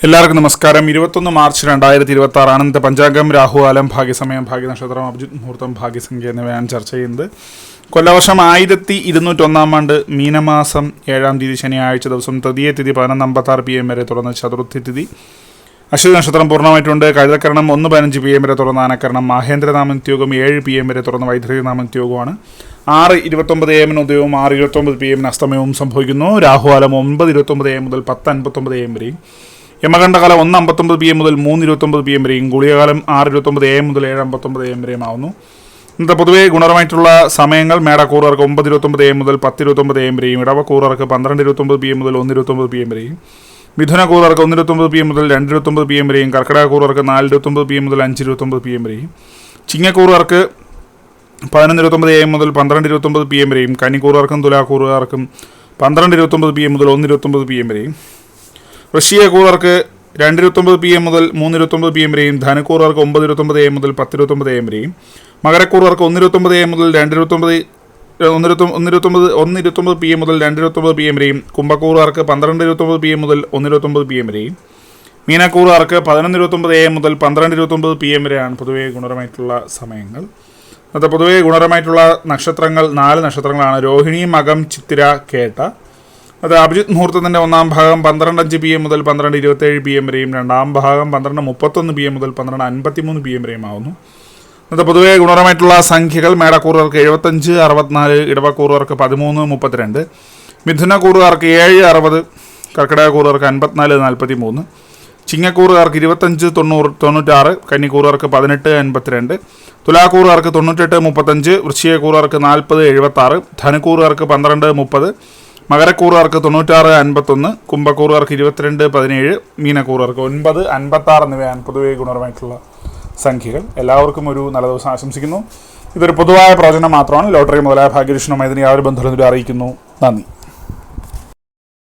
എല്ലാവർക്കും നമസ്കാരം. 21 മാർച്ച് 2026 ഇന്നത്തെ പഞ്ചാംഗം രാഹുകാലം, ഭാഗ്യസമയം, ഭാഗ്യനക്ഷത്രം, അഭിജിത് മുഹൂർത്തം, ഭാഗ്യസംഖ്യ എന്നിവയാണ് ചർച്ച ചെയ്യുന്നത്. കൊല്ലവർഷം 1201 ആണ്ട് മീനമാസം 7-ാം തീയതി ശനിയാഴ്ച ദിവസം തൃതീയ തിഥി 11:56 PM വരെ തുറന്ന് ചതുർത്ഥി തിഥി. അശ്വതി നക്ഷത്രം പൂർണ്ണമായിട്ടുണ്ട്. കഴുതക്കരണം 1:15 PM വരെ തുറന്ന ആനക്കരണം. മാഹേന്ദ്രനാമനിത്യോഗം 7 PM വരെ തുറന്ന വൈദ്യുതിനാമനിത്യോഗമാണ്. 6:29 AM ഉദയവും 6:29 PM അസ്തമയവും സംഭവിക്കുന്നു. രാഹുകാലം 9:29 AM മുതൽ 10:59 AM വരെയും. യമകണ്ഠകാലം 1:59 PM മുതൽ 3:29 PM വരെയും. ഗുളികകാലം 6:29 AM മുതൽ 7:59 AM വരെയും ആവുന്നു. ഇന്നത്തെ പൊതുവെ ഗുണപരമായിട്ടുള്ള സമയങ്ങൾ മേടക്കൂറുകാർക്ക് 9:29 AM മുതൽ 10:29 AM വരെയും. ഇടവക്കൂറുകാർക്ക് 12:29 PM മുതൽ 1:29 PM വരെയും. മിഥുനക്കൂറുകാർക്ക് 1:29 PM മുതൽ 2:29 PM വരെയും. കർക്കിടകക്കൂറുകാർക്ക് 4:29 PM മുതൽ 5:29 PM വരെയും. ചിങ്ങക്കൂറുകാർക്ക് 11:29 AM മുതൽ 12:29 PM വരെയും. കന്നിക്കൂറുകാർക്കും തുലാക്കൂറുകാർക്കും 12:29 PM മുതൽ 1:29 PM വരെയും. വൃശ്ചികക്കൂറുകാർക്ക് 2:29 PM മുതൽ 3:29 PM വരെയും. ധനുക്കൂറുകാർക്ക് 9:29 AM മുതൽ 10:29 AM വരെയും. മകരക്കൂറുകാർക്ക് 1:29 AM മുതൽ 1:29 PM മുതൽ 2:29 PM വരെയും. കുംഭക്കൂറുകാർക്ക് 12:29 PM മുതൽ 1:29 PM വരെയും. മീനക്കൂറുകാർക്ക് 11:29 AM മുതൽ 12:29 PM വരെയാണ് പൊതുവെ ഗുണപരമായിട്ടുള്ള സമയങ്ങൾ. അത് പൊതുവെ ഗുണപരമായിട്ടുള്ള നക്ഷത്രങ്ങൾ 4 നക്ഷത്രങ്ങളാണ്: രോഹിണി, മകം, ചിത്തിര, കേട്ട. അത് അഭിജിത് മുഹൂർത്തത്തിൻ്റെ 1-ാം ഭാഗം 12:05 PM മുതൽ 12:27 PM വരെയും. 2-ാം ഭാഗം 12:31 PM മുതൽ 12:53 PM വരെയും ആവുന്നു. ഇന്നത്തെ പൊതുവെ ഗുണപരമായിട്ടുള്ള സംഖ്യകൾ: മേടക്കൂറുകാർക്ക് 75, 64, ഇടവക്കൂറുകാർക്ക് 13, 32, മിഥുനക്കൂറുകാർക്ക് 7, 60, കർക്കിടകക്കൂറുകാർക്ക് 54, 43, ചിങ്ങക്കൂറുകാർക്ക് 25, 90, 96, കന്നിക്കൂറുകാർക്ക് 18, 52, തുലാക്കൂറുകാർക്ക് 98, 35, വൃശ്ചികക്കൂറുകാർക്ക് 40, 76, ധനുക്കൂറുകാർക്ക് 12, 30, മകരക്കൂറുകാർക്ക് 96, 51, കുംഭക്കൂറുകാർക്ക് 22, 17, മീനക്കൂറുകാർക്ക് 9, 56 എന്നിവയാണ് പൊതുവെ ഗുണപരമായിട്ടുള്ള സംഖ്യകൾ. എല്ലാവർക്കും ഒരു നല്ല ദിവസം ആശംസിക്കുന്നു. ഇതൊരു പൊതുവായ പ്രവചനം മാത്രമാണ്. ലോട്ടറി മുതലായ ഭാഗ്യദർശനവുമായി ഇതിന് യാതൊരു ബന്ധവും അറിയിക്കുന്നു. നന്ദി.